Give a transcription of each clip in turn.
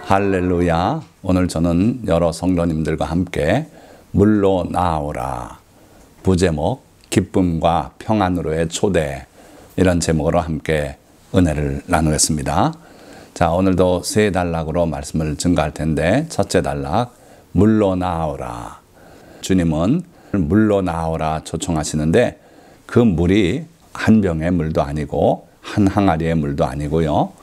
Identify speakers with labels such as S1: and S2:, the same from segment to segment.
S1: 할렐루야. 오늘 저는 여러 성도님들과 함께 물로 나아오라, 부제목 기쁨과 평안으로의 초대, 이런 제목으로 함께 은혜를 나누겠습니다. 자, 오늘도 세 단락으로 말씀을 증거할 텐데, 첫째 단락 물로 나아오라. 주님은 물로 나아오라 초청하시는데, 그 물이 한 병의 물도 아니고 한 항아리의 물도 아니고요,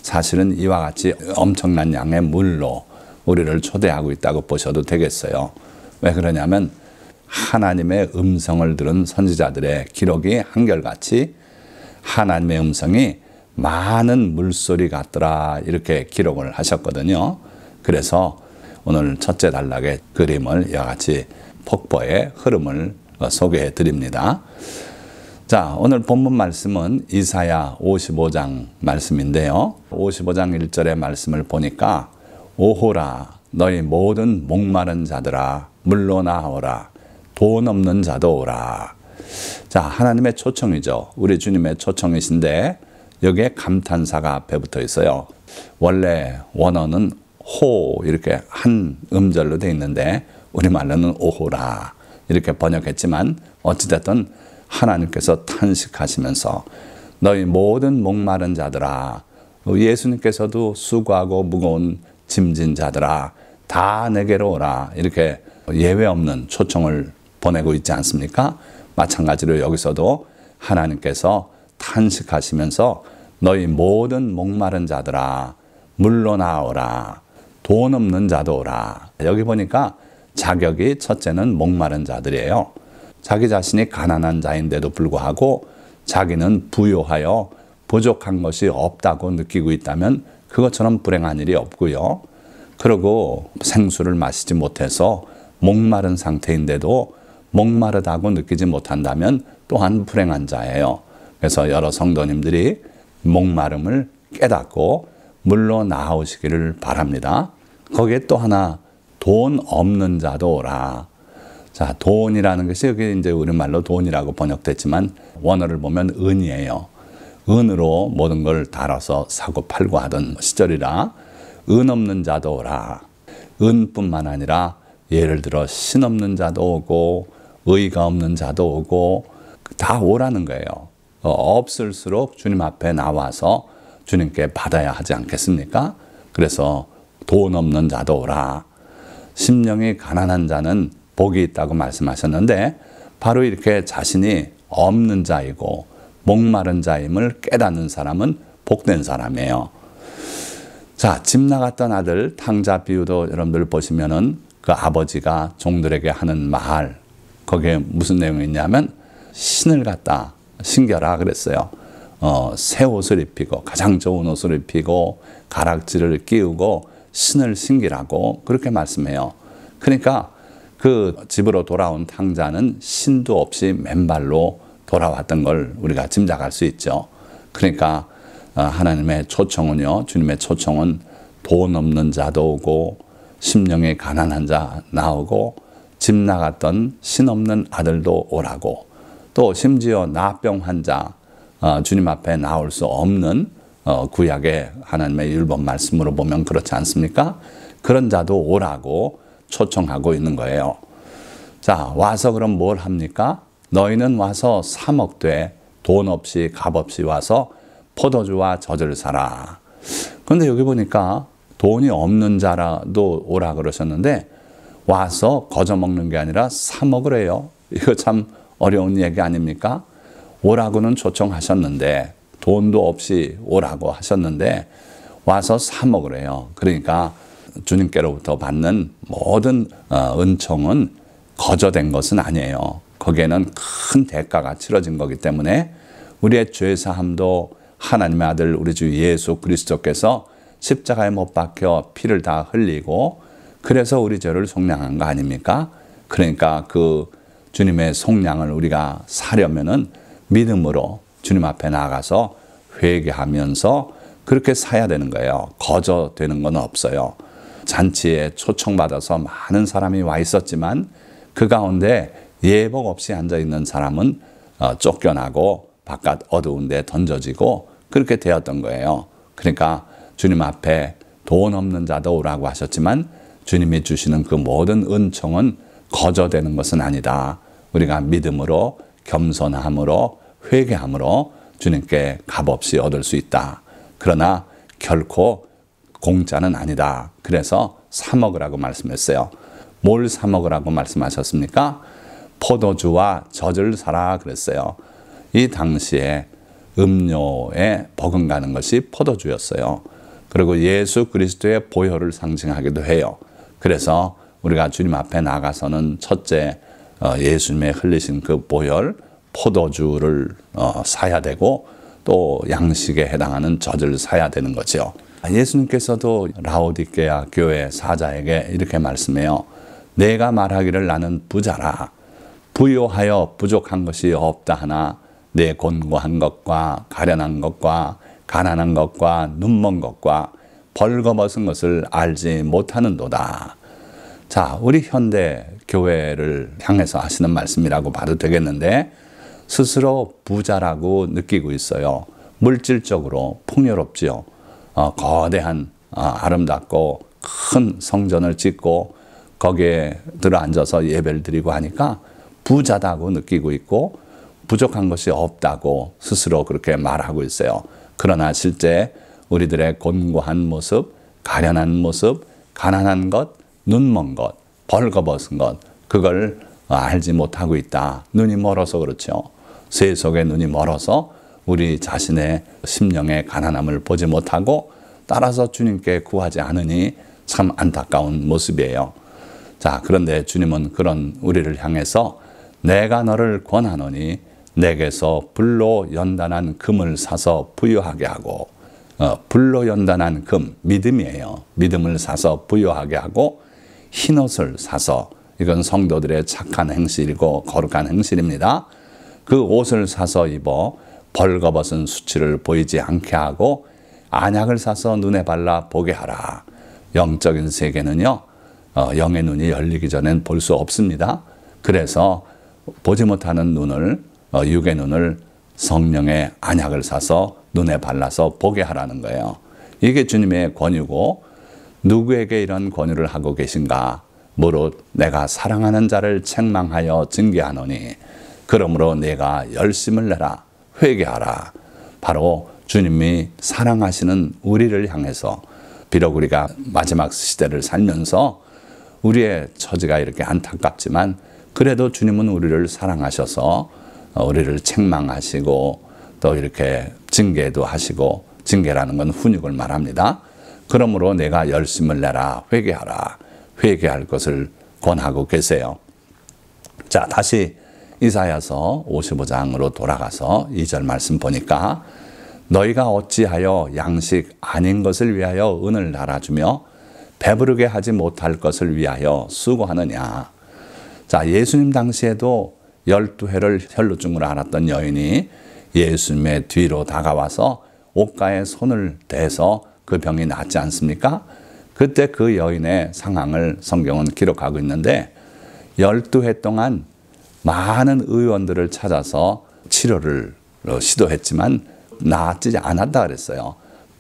S1: 사실은 이와 같이 엄청난 양의 물로 우리를 초대하고 있다고 보셔도 되겠어요. 왜 그러냐면 하나님의 음성을 들은 선지자들의 기록이 한결같이 하나님의 음성이 많은 물소리 같더라, 이렇게 기록을 하셨거든요. 그래서 오늘 첫째 단락의 그림을 이와 같이 폭포의 흐름을 소개해 드립니다. 자, 오늘 본문 말씀은 이사야 55장 말씀인데요. 55장 1절의 말씀을 보니까 오호라, 너희 모든 목마른 자들아 물로 나아오라, 돈 없는 자도 오라. 자, 하나님의 초청이죠. 우리 주님의 초청이신데 여기에 감탄사가 앞에 붙어 있어요. 원래 원어는 호, 이렇게 한 음절로 되어 있는데 우리말로는 오호라 이렇게 번역했지만, 어찌됐든 하나님께서 탄식하시면서 너희 모든 목마른 자들아, 예수님께서도 수고하고 무거운 짐진 자들아 다 내게로 오라, 이렇게 예외 없는 초청을 보내고 있지 않습니까? 마찬가지로 여기서도 하나님께서 탄식하시면서 너희 모든 목마른 자들아 물로 나오라, 돈 없는 자도 오라. 여기 보니까 자격이 첫째는 목마른 자들이에요. 자기 자신이 가난한 자인데도 불구하고 자기는 부요하여 부족한 것이 없다고 느끼고 있다면 그것처럼 불행한 일이 없고요. 그리고 생수를 마시지 못해서 목마른 상태인데도 목마르다고 느끼지 못한다면 또한 불행한 자예요. 그래서 여러 성도님들이 목마름을 깨닫고 물로 나아오시기를 바랍니다. 거기에 또 하나, 돈 없는 자도 오라. 자, 돈이라는 것이 여기 이제 우리말로 돈이라고 번역됐지만 원어를 보면 은이에요. 은으로 모든 걸 달아서 사고 팔고 하던 시절이라 은 없는 자도 오라. 은뿐만 아니라 예를 들어 신 없는 자도 오고 의가 없는 자도 오고 다 오라는 거예요. 없을수록 주님 앞에 나와서 주님께 받아야 하지 않겠습니까? 그래서 돈 없는 자도 오라. 심령이 가난한 자는 복이 있다고 말씀하셨는데, 바로 이렇게 자신이 없는 자이고 목마른 자임을 깨닫는 사람은 복된 사람이에요. 자, 집 나갔던 아들 탕자 비유도 여러분들 보시면은 그 아버지가 종들에게 하는 말, 거기에 무슨 내용이 있냐면 신을 갖다 신겨라 그랬어요. 새 옷을 입히고 가장 좋은 옷을 입히고 가락지를 끼우고 신을 신기라고 그렇게 말씀해요. 그러니까 그 집으로 돌아온 탕자는 신도 없이 맨발로 돌아왔던 걸 우리가 짐작할 수 있죠. 그러니까 하나님의 초청은요, 주님의 초청은 돈 없는 자도 오고 심령이 가난한 자 나오고 집 나갔던 신 없는 아들도 오라고, 또 심지어 나병 환자, 주님 앞에 나올 수 없는 구약의 하나님의 율법 말씀으로 보면 그렇지 않습니까? 그런 자도 오라고 초청하고 있는 거예요. 자, 와서 그럼 뭘 합니까? 너희는 와서 사 먹되 돈 없이 값 없이 와서 포도주와 젖을 사라. 그런데 여기 보니까 돈이 없는 자라도 오라 그러셨는데 와서 거저 먹는 게 아니라 사 먹으래요. 이거 참 어려운 얘기 아닙니까? 오라고는 초청하셨는데 돈도 없이 오라고 하셨는데 와서 사 먹으래요. 그러니까 주님께로부터 받는 모든 은총은 거저된 것은 아니에요. 거기에는 큰 대가가 치러진 거기 때문에 우리의 죄사함도 하나님의 아들 우리 주 예수 그리스도께서 십자가에 못 박혀 피를 다 흘리고 그래서 우리 죄를 속량한 거 아닙니까? 그러니까 그 주님의 속량을 우리가 사려면은 믿음으로 주님 앞에 나가서 회개하면서 그렇게 사야 되는 거예요. 거저 되는 건 없어요. 잔치에 초청받아서 많은 사람이 와 있었지만 그 가운데 예복 없이 앉아있는 사람은 쫓겨나고 바깥 어두운 데 던져지고 그렇게 되었던 거예요. 그러니까 주님 앞에 돈 없는 자도 오라고 하셨지만 주님이 주시는 그 모든 은총은 거저되는 것은 아니다. 우리가 믿음으로 겸손함으로 회개함으로 주님께 값없이 얻을 수 있다. 그러나 결코 공짜는 아니다. 그래서 사 먹으라고 말씀했어요. 뭘 사 먹으라고 말씀하셨습니까? 포도주와 젖을 사라 그랬어요. 이 당시에 음료에 버금가는 것이 포도주였어요. 그리고 예수 그리스도의 보혈을 상징하기도 해요. 그래서 우리가 주님 앞에 나가서는 첫째 예수님의 흘리신 그 보혈, 포도주를 사야 되고 또 양식에 해당하는 젖을 사야 되는 거죠. 예수님께서도 라오디게아 교회 사자에게 이렇게 말씀해요. 내가 말하기를 나는 부자라. 부요하여 부족한 것이 없다 하나 내 곤고한 것과 가련한 것과 가난한 것과 눈먼 것과 벌거벗은 것을 알지 못하는도다. 자, 우리 현대 교회를 향해서 하시는 말씀이라고 봐도 되겠는데 스스로 부자라고 느끼고 있어요. 물질적으로 풍요롭지요. 거대한 아름답고 큰 성전을 짓고 거기에 들어앉아서 예배를 드리고 하니까 부자다고 느끼고 있고 부족한 것이 없다고 스스로 그렇게 말하고 있어요. 그러나 실제 우리들의 곤고한 모습, 가련한 모습, 가난한 것, 눈먼 것, 벌거벗은 것, 그걸 알지 못하고 있다. 눈이 멀어서 그렇죠. 세속의 눈이 멀어서 우리 자신의 심령의 가난함을 보지 못하고 따라서 주님께 구하지 않으니 참 안타까운 모습이에요. 자, 그런데 주님은 그런 우리를 향해서 내가 너를 권하노니 내게서 불로 연단한 금을 사서 부유하게 하고 불로 연단한 금, 믿음이에요. 믿음을 사서 부유하게 하고 흰옷을 사서 이건 성도들의 착한 행실이고 거룩한 행실입니다. 그 옷을 사서 입어 벌거벗은 수치를 보이지 않게 하고 안약을 사서 눈에 발라 보게 하라. 영적인 세계는요. 영의 눈이 열리기 전엔 볼 수 없습니다. 그래서 보지 못하는 눈을 육의 눈을 성령의 안약을 사서 눈에 발라서 보게 하라는 거예요. 이게 주님의 권유고 누구에게 이런 권유를 하고 계신가? 무릇 내가 사랑하는 자를 책망하여 징계하노니 그러므로 내가 열심을 내라 회개하라. 바로 주님이 사랑하시는 우리를 향해서 비록 우리가 마지막 시대를 살면서 우리의 처지가 이렇게 안타깝지만 그래도 주님은 우리를 사랑하셔서 우리를 책망하시고 또 이렇게 징계도 하시고 징계라는 건 훈육을 말합니다. 그러므로 내가 열심을 내라 회개하라. 회개할 것을 권하고 계세요. 자, 다시 이사야서 55장으로 돌아가서 2절 말씀 보니까 너희가 어찌하여 양식 아닌 것을 위하여 은을 달아주며 배부르게 하지 못할 것을 위하여 수고하느냐. 자, 예수님 당시에도 12회를 혈루증으로 앓았던 여인이 예수님의 뒤로 다가와서 옷가에 손을 대서 그 병이 낫지 않습니까? 그때 그 여인의 상황을 성경은 기록하고 있는데 12회 동안 많은 의원들을 찾아서 치료를 시도했지만 낫지 않았다 그랬어요.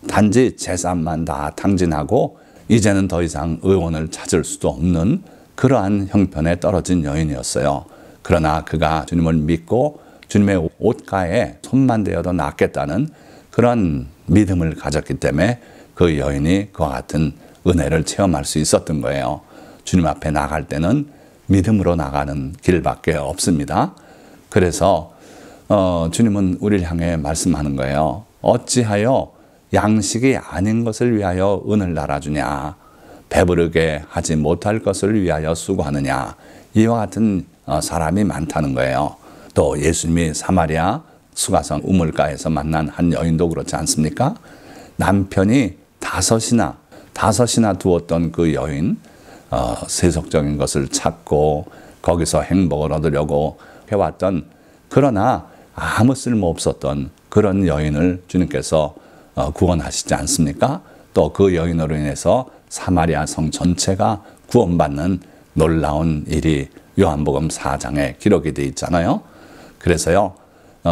S1: 단지 재산만 다 탕진하고 이제는 더 이상 의원을 찾을 수도 없는 그러한 형편에 떨어진 여인이었어요. 그러나 그가 주님을 믿고 주님의 옷가에 손만 대어도 낫겠다는 그런 믿음을 가졌기 때문에 그 여인이 그와 같은 은혜를 체험할 수 있었던 거예요. 주님 앞에 나갈 때는 믿음으로 나가는 길밖에 없습니다. 그래서 주님은 우리를 향해 말씀하는 거예요. 어찌하여 양식이 아닌 것을 위하여 은을 달아주냐. 배부르게 하지 못할 것을 위하여 수고하느냐. 이와 같은 사람이 많다는 거예요. 또 예수님이 사마리아 수가성 우물가에서 만난 한 여인도 그렇지 않습니까? 남편이 다섯이나 두었던 그 여인, 세속적인 것을 찾고 거기서 행복을 얻으려고 해왔던, 그러나 아무 쓸모 없었던 그런 여인을 주님께서 구원하시지 않습니까? 또 그 여인으로 인해서 사마리아 성 전체가 구원받는 놀라운 일이 요한복음 4장에 기록이 되어 있잖아요. 그래서요,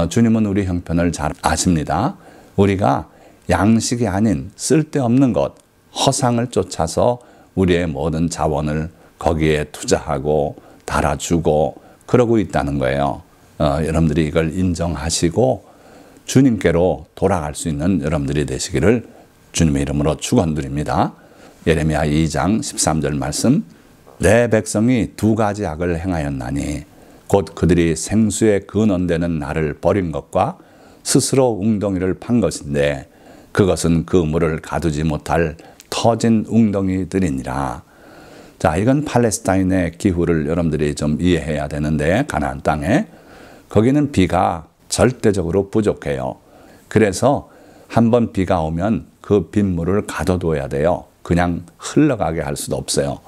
S1: 주님은 우리 형편을 잘 아십니다. 우리가 양식이 아닌 쓸데없는 것, 허상을 쫓아서 우리의 모든 자원을 거기에 투자하고 달아주고 그러고 있다는 거예요. 여러분들이 이걸 인정하시고 주님께로 돌아갈 수 있는 여러분들이 되시기를 주님의 이름으로 축원드립니다. 예레미야 2장 13절 말씀, 내 백성이 두 가지 악을 행하였나니 곧 그들이 생수에 근원되는 나를 버린 것과 스스로 웅덩이를 판 것인데 그것은 그 물을 가두지 못할 터진 웅덩이들이니라. 자, 이건 팔레스타인의 기후를 여러분들이 좀 이해해야 되는데, 가나안 땅에 거기는 비가 절대적으로 부족해요. 그래서 한번 비가 오면 그 빗물을 가둬둬야 돼요. 그냥 흘러가게 할 수도 없어요.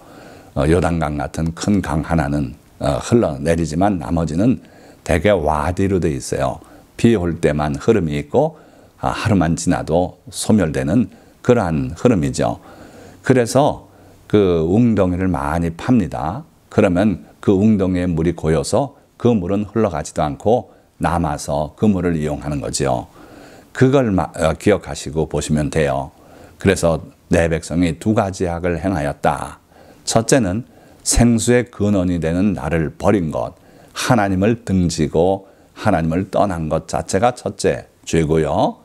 S1: 요단강 같은 큰 강 하나는 흘러내리지만 나머지는 대개 와디로 돼 있어요. 비 올 때만 흐름이 있고 하루만 지나도 소멸되는 그러한 흐름이죠. 그래서 그 웅덩이를 많이 팝니다. 그러면 그 웅덩이에 물이 고여서 그 물은 흘러가지도 않고 남아서 그 물을 이용하는 거죠. 그걸 기억하시고 보시면 돼요. 그래서 내 백성이 두 가지 악을 행하였다. 첫째는 생수의 근원이 되는 나를 버린 것, 하나님을 등지고 하나님을 떠난 것 자체가 첫째 죄고요.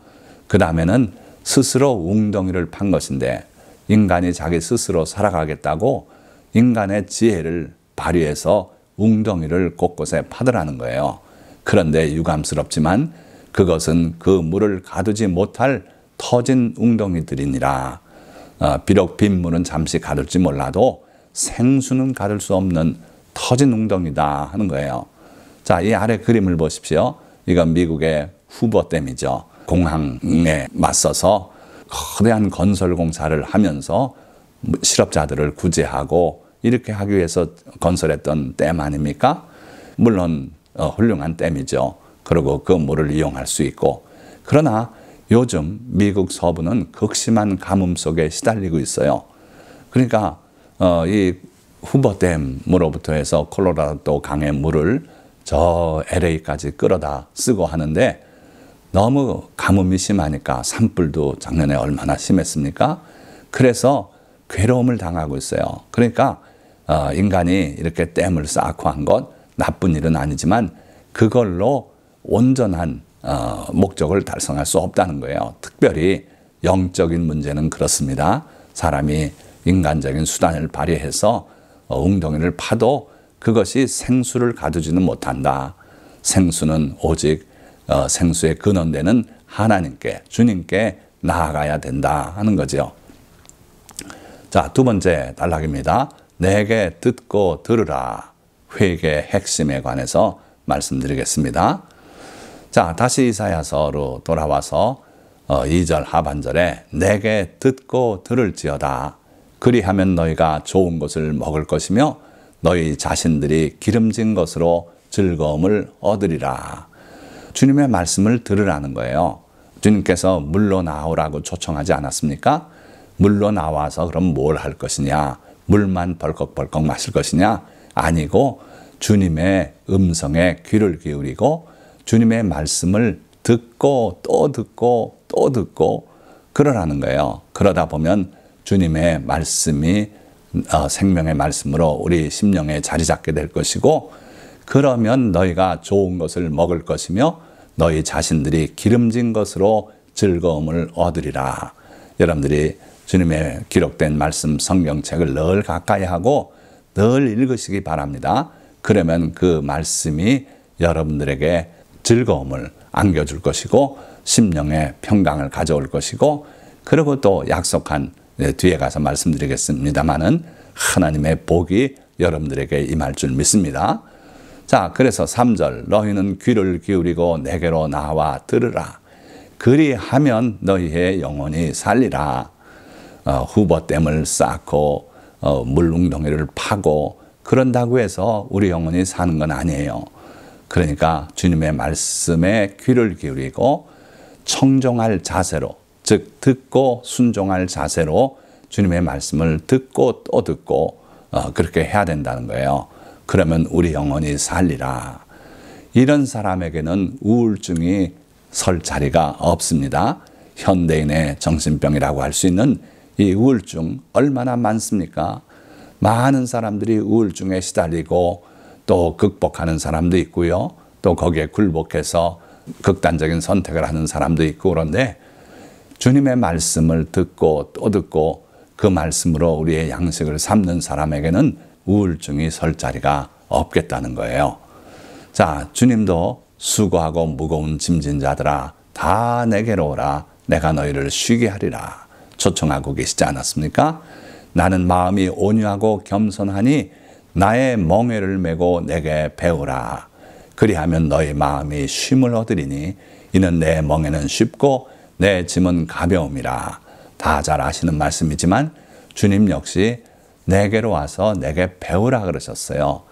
S1: 그 다음에는 스스로 웅덩이를 판 것인데, 인간이 자기 스스로 살아가겠다고 인간의 지혜를 발휘해서 웅덩이를 곳곳에 파더라는 거예요. 그런데 유감스럽지만 그것은 그 물을 가두지 못할 터진 웅덩이들이니라. 비록 빗물은 잠시 가둘지 몰라도 생수는 가둘 수 없는 터진 웅덩이다 하는 거예요. 자, 이 아래 그림을 보십시오. 이건 미국의 후버댐이죠. 공항에 맞서서 거대한 건설 공사를 하면서 실업자들을 구제하고 이렇게 하기 위해서 건설했던 댐 아닙니까? 물론 훌륭한 댐이죠. 그리고 그 물을 이용할 수 있고. 그러나 요즘 미국 서부는 극심한 가뭄 속에 시달리고 있어요. 그러니까 이 후버댐으로부터 해서 콜로라도 강의 물을 저 LA까지 끌어다 쓰고 하는데, 너무 가뭄이 심하니까, 산불도 작년에 얼마나 심했습니까? 그래서 괴로움을 당하고 있어요. 그러니까 인간이 이렇게 댐을 쌓고 한 것 나쁜 일은 아니지만 그걸로 온전한 목적을 달성할 수 없다는 거예요. 특별히 영적인 문제는 그렇습니다. 사람이 인간적인 수단을 발휘해서 웅덩이를 파도 그것이 생수를 가두지는 못한다. 생수는 오직 생수의 근원되는 하나님께, 주님께 나아가야 된다 하는 거죠. 자, 두 번째 단락입니다. 내게 듣고 들으라. 회개의 핵심에 관해서 말씀드리겠습니다. 자, 다시 이사야서로 돌아와서 2절 하반절에 내게 듣고 들을지어다. 그리하면 너희가 좋은 것을 먹을 것이며 너희 자신들이 기름진 것으로 즐거움을 얻으리라. 주님의 말씀을 들으라는 거예요. 주님께서 물로 나오라고 초청하지 않았습니까? 물로 나와서 그럼 뭘 할 것이냐? 물만 벌컥벌컥 마실 것이냐? 아니고 주님의 음성에 귀를 기울이고 주님의 말씀을 듣고 또 듣고 또 듣고 그러라는 거예요. 그러다 보면 주님의 말씀이 생명의 말씀으로 우리 심령에 자리 잡게 될 것이고, 그러면 너희가 좋은 것을 먹을 것이며 너희 자신들이 기름진 것으로 즐거움을 얻으리라. 여러분들이 주님의 기록된 말씀 성경책을 늘 가까이 하고 늘 읽으시기 바랍니다. 그러면 그 말씀이 여러분들에게 즐거움을 안겨줄 것이고 심령의 평강을 가져올 것이고, 그리고 또 약속한 뒤에 가서 말씀드리겠습니다마는 하나님의 복이 여러분들에게 임할 줄 믿습니다. 자, 그래서 3절 너희는 귀를 기울이고 내게로 나와 들으라. 그리하면 너희의 영혼이 살리라. 후버댐을 쌓고 물웅덩이를 파고 그런다고 해서 우리 영혼이 사는 건 아니에요. 그러니까 주님의 말씀에 귀를 기울이고 청종할 자세로, 즉 듣고 순종할 자세로 주님의 말씀을 듣고 또 듣고 그렇게 해야 된다는 거예요. 그러면 우리 영혼이 살리라. 이런 사람에게는 우울증이 설 자리가 없습니다. 현대인의 정신병이라고 할 수 있는 이 우울증 얼마나 많습니까? 많은 사람들이 우울증에 시달리고 또 극복하는 사람도 있고요. 또 거기에 굴복해서 극단적인 선택을 하는 사람도 있고 그런데 주님의 말씀을 듣고 또 듣고 그 말씀으로 우리의 양식을 삼는 사람에게는 우울증이 설 자리가 없겠다는 거예요. 자, 주님도 수고하고 무거운 짐진 자들아 다 내게로 오라 내가 너희를 쉬게 하리라 초청하고 계시지 않았습니까? 나는 마음이 온유하고 겸손하니 나의 멍에를 메고 내게 배우라. 그리하면 너희 마음이 쉼을 얻으리니 이는 내 멍에는 쉽고 내 짐은 가벼움이라. 다 잘 아시는 말씀이지만 주님 역시 내게로 와서 내게 배우라 그러셨어요.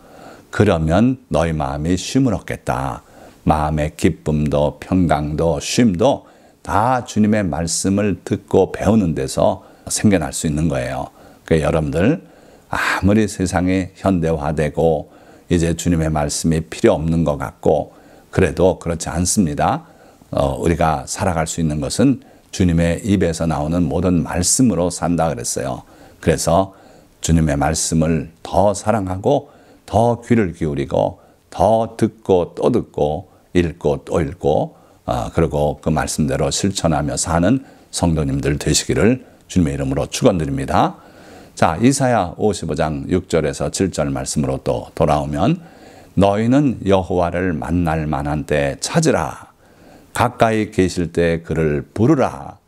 S1: 그러면 너희 마음이 쉼을 얻겠다. 마음의 기쁨도 평강도 쉼도 다 주님의 말씀을 듣고 배우는 데서 생겨날 수 있는 거예요. 그러니까 여러분들 아무리 세상이 현대화되고 이제 주님의 말씀이 필요 없는 것 같고 그래도 그렇지 않습니다. 우리가 살아갈 수 있는 것은 주님의 입에서 나오는 모든 말씀으로 산다 그랬어요. 그래서 주님의 말씀을 더 사랑하고 더 귀를 기울이고 더 듣고 또 듣고 읽고 또 읽고 그리고 그 말씀대로 실천하며 사는 성도님들 되시기를 주님의 이름으로 축원드립니다. 자, 이사야 55장 6절에서 7절 말씀으로 또 돌아오면 너희는 여호와를 만날 만한 때 찾으라. 가까이 계실 때 그를 부르라.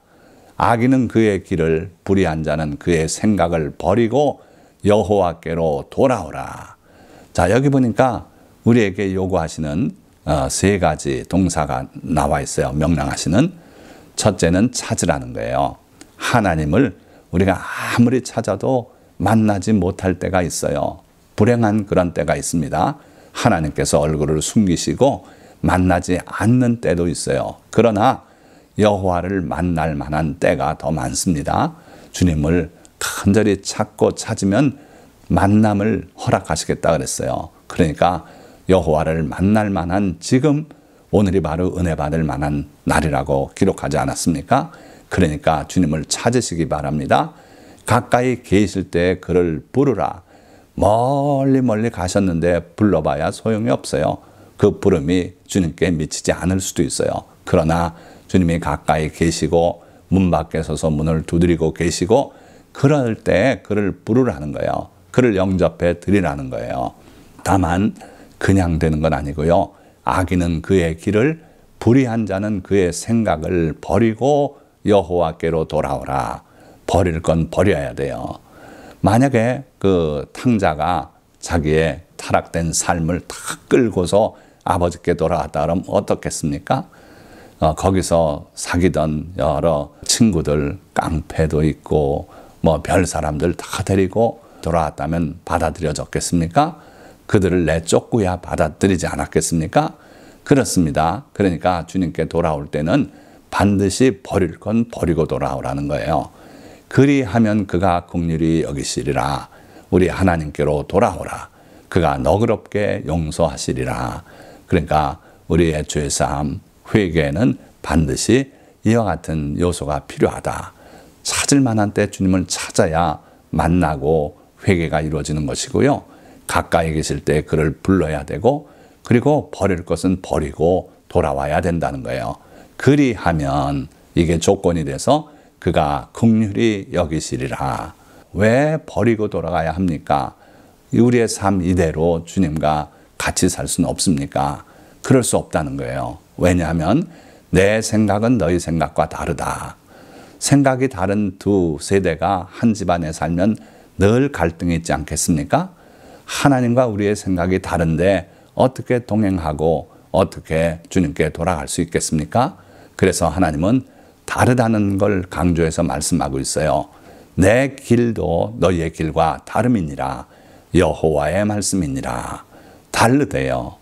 S1: 악인은 그의 길을 불의한 자는 그의 생각을 버리고 여호와께로 돌아오라. 자, 여기 보니까 우리에게 요구하시는 세 가지 동사가 나와 있어요. 명령하시는. 첫째는 찾으라는 거예요. 하나님을 우리가 아무리 찾아도 만나지 못할 때가 있어요. 불행한 그런 때가 있습니다. 하나님께서 얼굴을 숨기시고 만나지 않는 때도 있어요. 그러나 여호와를 만날 만한 때가 더 많습니다. 주님을 간절히 찾고 찾으면 만남을 허락하시겠다 그랬어요. 그러니까 여호와를 만날 만한 지금 오늘이 바로 은혜 받을 만한 날이라고 기록하지 않았습니까? 그러니까 주님을 찾으시기 바랍니다. 가까이 계실 때 그를 부르라. 멀리 멀리 가셨는데 불러봐야 소용이 없어요. 그 부름이 주님께 미치지 않을 수도 있어요. 그러나 주님이 가까이 계시고 문 밖에 서서 문을 두드리고 계시고 그럴 때 그를 부르라는 거예요. 그를 영접해 드리라는 거예요. 다만 그냥 되는 건 아니고요. 악인은 그의 길을 불의한 자는 그의 생각을 버리고 여호와께로 돌아오라. 버릴 건 버려야 돼요. 만약에 그 탕자가 자기의 타락된 삶을 다 끌고서 아버지께 돌아왔다 그러면 어떻겠습니까? 거기서 사귀던 여러 친구들, 깡패도 있고 뭐 별 사람들 다 데리고 돌아왔다면 받아들여졌겠습니까? 그들을 내쫓고야 받아들이지 않았겠습니까? 그렇습니다. 그러니까 주님께 돌아올 때는 반드시 버릴 건 버리고 돌아오라는 거예요. 그리하면 그가 긍휼히 여기시리라. 우리 하나님께로 돌아오라. 그가 너그럽게 용서하시리라. 그러니까 우리의 죄사함, 회개에는 반드시 이와 같은 요소가 필요하다. 찾을 만한 때 주님을 찾아야 만나고 회개가 이루어지는 것이고요. 가까이 계실 때 그를 불러야 되고 그리고 버릴 것은 버리고 돌아와야 된다는 거예요. 그리하면 이게 조건이 돼서 그가 긍휼히 여기시리라. 왜 버리고 돌아가야 합니까? 우리의 삶 이대로 주님과 같이 살 수는 없습니까? 그럴 수 없다는 거예요. 왜냐하면 내 생각은 너희 생각과 다르다. 생각이 다른 두 세대가 한 집안에 살면 늘 갈등이 있지 않겠습니까? 하나님과 우리의 생각이 다른데 어떻게 동행하고 어떻게 주님께 돌아갈 수 있겠습니까? 그래서 하나님은 다르다는 걸 강조해서 말씀하고 있어요. 내 길도 너희의 길과 다름이니라. 여호와의 말씀이니라. 다르대요.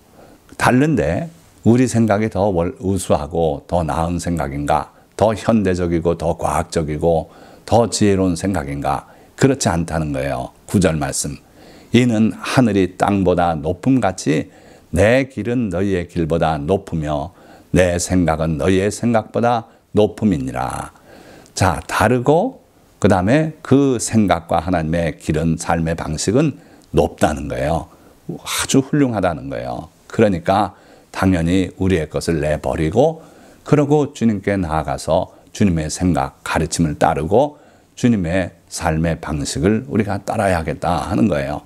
S1: 다른데 우리 생각이 더 우수하고 더 나은 생각인가? 더 현대적이고 더 과학적이고 더 지혜로운 생각인가? 그렇지 않다는 거예요. 9절 말씀. 이는 하늘이 땅보다 높음같이 내 길은 너희의 길보다 높으며 내 생각은 너희의 생각보다 높음이니라. 자, 다르고 그 다음에 그 생각과 하나님의 길은, 삶의 방식은 높다는 거예요. 아주 훌륭하다는 거예요. 그러니까 당연히 우리의 것을 내버리고, 그러고 주님께 나아가서 주님의 생각, 가르침을 따르고 주님의 삶의 방식을 우리가 따라야겠다 하는 거예요.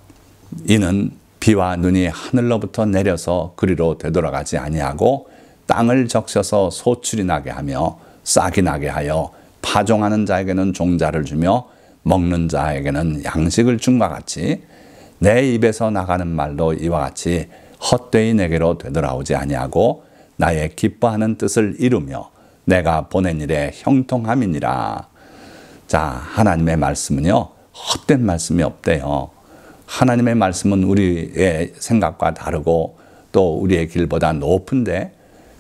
S1: 이는 비와 눈이 하늘로부터 내려서 그리로 되돌아가지 아니하고 땅을 적셔서 소출이 나게 하며 싹이 나게 하여 파종하는 자에게는 종자를 주며 먹는 자에게는 양식을 줌과 같이 내 입에서 나가는 말도 이와 같이 헛되이 내게로 되돌아오지 아니하고 나의 기뻐하는 뜻을 이루며 내가 보낸 일에 형통함이니라. 자, 하나님의 말씀은요, 헛된 말씀이 없대요. 하나님의 말씀은 우리의 생각과 다르고 또 우리의 길보다 높은데,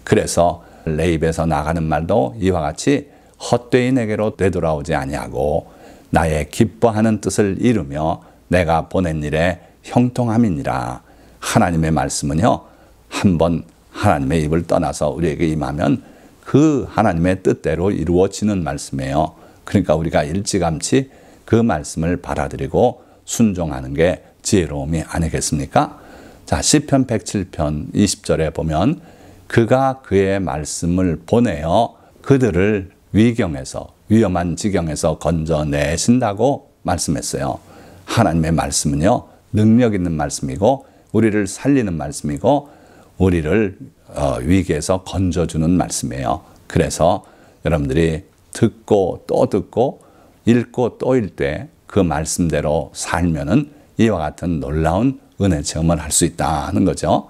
S1: 그래서 내 입에서 나가는 말도 이와 같이 헛되이 내게로 되돌아오지 아니하고 나의 기뻐하는 뜻을 이루며 내가 보낸 일에 형통함이니라. 하나님의 말씀은요, 한번 하나님의 입을 떠나서 우리에게 임하면 그 하나님의 뜻대로 이루어지는 말씀이에요. 그러니까 우리가 일찌감치 그 말씀을 받아들이고 순종하는 게 지혜로움이 아니겠습니까? 자, 시편 107편 20절에 보면 그가 그의 말씀을 보내어 그들을 위경에서, 위험한 지경에서 건져내신다고 말씀했어요. 하나님의 말씀은요, 능력 있는 말씀이고 우리를 살리는 말씀이고 우리를 위기에서 건져주는 말씀이에요. 그래서 여러분들이 듣고 또 듣고 읽고 또 읽되 그 말씀대로 살면은 이와 같은 놀라운 은혜 체험을 할 수 있다는 거죠.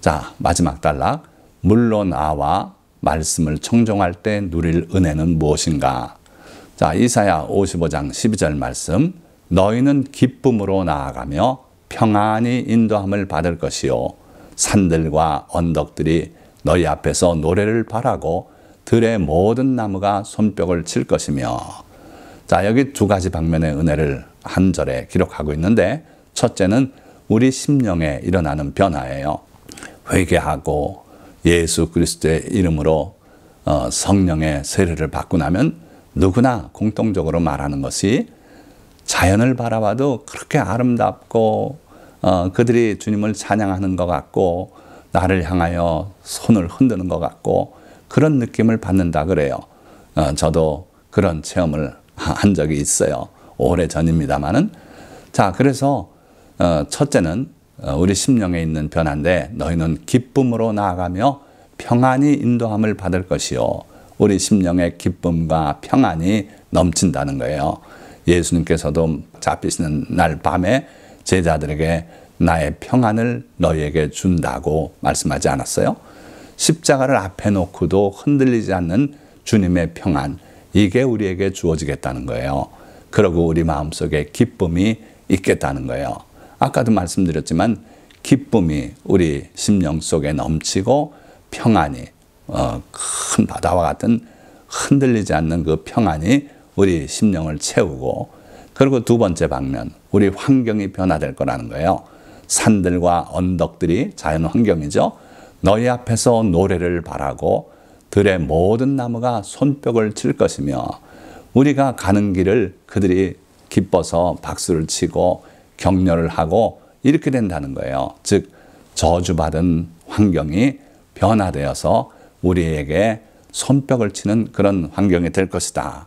S1: 자, 마지막 단락. 물로 나와 말씀을 청종할 때 누릴 은혜는 무엇인가? 자, 이사야 55장 12절 말씀. 너희는 기쁨으로 나아가며 평안히 인도함을 받을 것이요 산들과 언덕들이 너희 앞에서 노래를 바라고 들의 모든 나무가 손뼉을 칠 것이며. 자, 여기 두 가지 방면의 은혜를 한 절에 기록하고 있는데, 첫째는 우리 심령에 일어나는 변화예요. 회개하고 예수 그리스도의 이름으로 성령의 세례를 받고 나면 누구나 공통적으로 말하는 것이 자연을 바라봐도 그렇게 아름답고 그들이 주님을 찬양하는 것 같고 나를 향하여 손을 흔드는 것 같고 그런 느낌을 받는다 그래요. 저도 그런 체험을 한 적이 있어요. 오래전입니다마는. 자, 그래서 첫째는 우리 심령에 있는 변화인데, 너희는 기쁨으로 나아가며 평안히 인도함을 받을 것이요. 우리 심령의 기쁨과 평안이 넘친다는 거예요. 예수님께서도 잡히시는 날 밤에 제자들에게 나의 평안을 너희에게 준다고 말씀하지 않았어요? 십자가를 앞에 놓고도 흔들리지 않는 주님의 평안, 이게 우리에게 주어지겠다는 거예요. 그리고 우리 마음속에 기쁨이 있겠다는 거예요. 아까도 말씀드렸지만 기쁨이 우리 심령 속에 넘치고 평안이 큰 바다와 같은 흔들리지 않는 그 평안이 우리 심령을 채우고, 그리고 두 번째 방면, 우리 환경이 변화될 거라는 거예요. 산들과 언덕들이 자연 환경이죠. 너희 앞에서 노래를 바라고 들의 모든 나무가 손뼉을 칠 것이며, 우리가 가는 길을 그들이 기뻐서 박수를 치고 격려를 하고 이렇게 된다는 거예요. 즉 저주받은 환경이 변화되어서 우리에게 손뼉을 치는 그런 환경이 될 것이다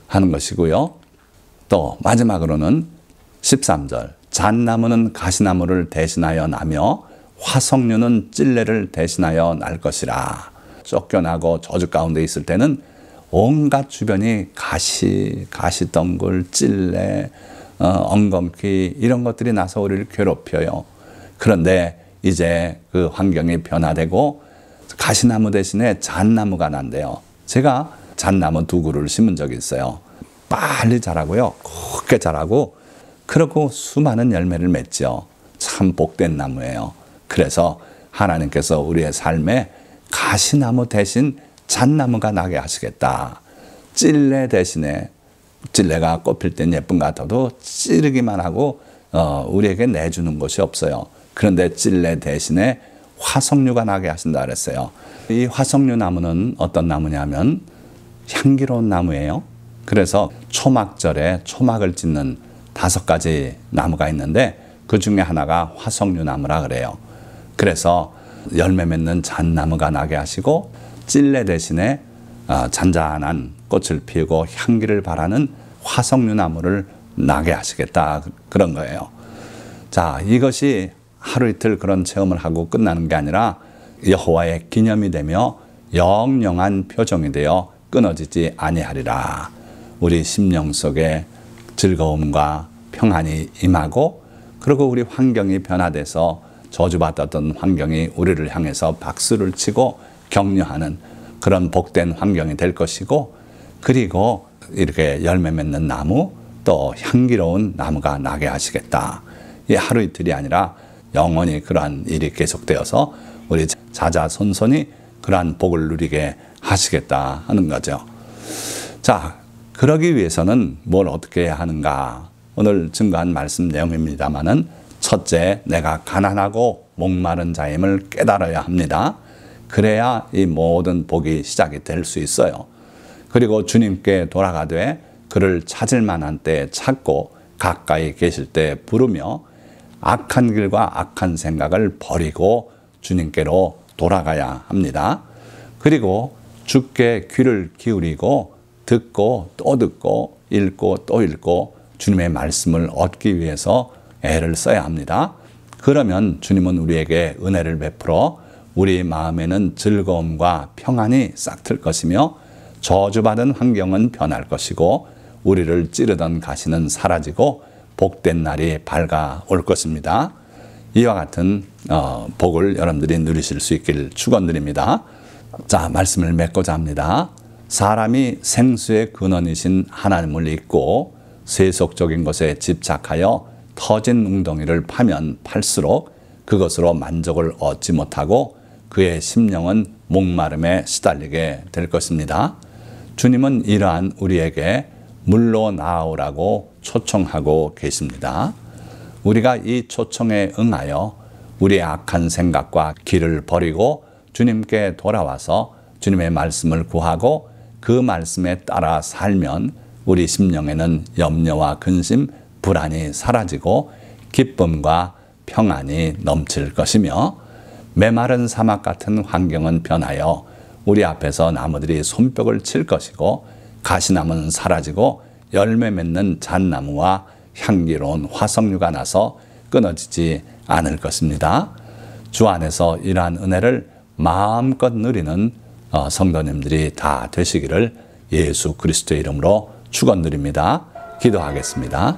S1: 하는 것이고요. 또 마지막으로는 13절. 잣나무는 가시나무를 대신하여 나며 화석류는 찔레를 대신하여 날 것이라. 쫓겨나고 저주 가운데 있을 때는 온갖 주변이 가시덩굴, 찔레, 엉겅퀴 이런 것들이 나서 우리를 괴롭혀요. 그런데 이제 그 환경이 변화되고 가시나무 대신에 잣나무가 난대요. 제가 잣나무 2그루를 심은 적이 있어요. 빨리 자라고요. 곱게 자라고 그리고 수많은 열매를 맺죠. 참 복된 나무예요. 그래서 하나님께서 우리의 삶에 가시나무 대신 잣나무가 나게 하시겠다. 찔레 대신에, 찔레가 꽃필 땐 예쁜 것 같아도 찌르기만 하고 우리에게 내주는 것이 없어요. 그런데 찔레 대신에 화석류가 나게 하신다 그랬어요. 이 화석류 나무는 어떤 나무냐면 향기로운 나무예요. 그래서 초막절에 초막을 짓는 5가지 나무가 있는데 그 중에 하나가 화석류 나무라 그래요. 그래서 열매 맺는 잣나무가 나게 하시고 찔레 대신에 잔잔한 꽃을 피우고 향기를 바라는 화석류 나무를 나게 하시겠다, 그런 거예요. 자, 이것이 하루 이틀 그런 체험을 하고 끝나는 게 아니라 여호와의 기념이 되며 영영한 표정이 되어 끊어지지 아니하리라. 우리 심령 속에 즐거움과 평안이 임하고, 그리고 우리 환경이 변화돼서 저주받았던 환경이 우리를 향해서 박수를 치고 격려하는 그런 복된 환경이 될 것이고, 그리고 이렇게 열매 맺는 나무, 또 향기로운 나무가 나게 하시겠다. 이 하루 이틀이 아니라 영원히 그러한 일이 계속되어서 우리 자자손손이 그러한 복을 누리게 하시겠다 하는 거죠. 자, 그러기 위해서는 뭘 어떻게 해야 하는가? 오늘 증거한 말씀 내용입니다마는, 첫째, 내가 가난하고 목마른 자임을 깨달아야 합니다. 그래야 이 모든 복이 시작이 될 수 있어요. 그리고 주님께 돌아가되 그를 찾을 만한 때 찾고 가까이 계실 때 부르며 악한 길과 악한 생각을 버리고 주님께로 돌아가야 합니다. 그리고 주께 귀를 기울이고 듣고 또 듣고 읽고 또 읽고 주님의 말씀을 얻기 위해서 애를 써야 합니다. 그러면 주님은 우리에게 은혜를 베풀어 우리 마음에는 즐거움과 평안이 싹 틀 것이며 저주받은 환경은 변할 것이고 우리를 찌르던 가시는 사라지고 복된 날이 밝아올 것입니다. 이와 같은 복을 여러분들이 누리실 수 있길 축원드립니다. 자, 말씀을 맺고자 합니다. 사람이 생수의 근원이신 하나님을 잊고 세속적인 것에 집착하여 터진 웅덩이를 파면 팔수록 그것으로 만족을 얻지 못하고 그의 심령은 목마름에 시달리게 될 것입니다. 주님은 이러한 우리에게 물로 나아오라고 초청하고 계십니다. 우리가 이 초청에 응하여 우리의 악한 생각과 길을 버리고 주님께 돌아와서 주님의 말씀을 구하고 그 말씀에 따라 살면 우리 심령에는 염려와 근심, 불안이 사라지고 기쁨과 평안이 넘칠 것이며 메마른 사막 같은 환경은 변하여 우리 앞에서 나무들이 손뼉을 칠 것이고 가시나무는 사라지고 열매 맺는 잣나무와 향기로운 화석류가 나서 끊어지지 않을 것입니다. 주 안에서 이러한 은혜를 마음껏 누리는 성도님들이 다 되시기를 예수 그리스도의 이름으로 축원드립니다. 기도하겠습니다.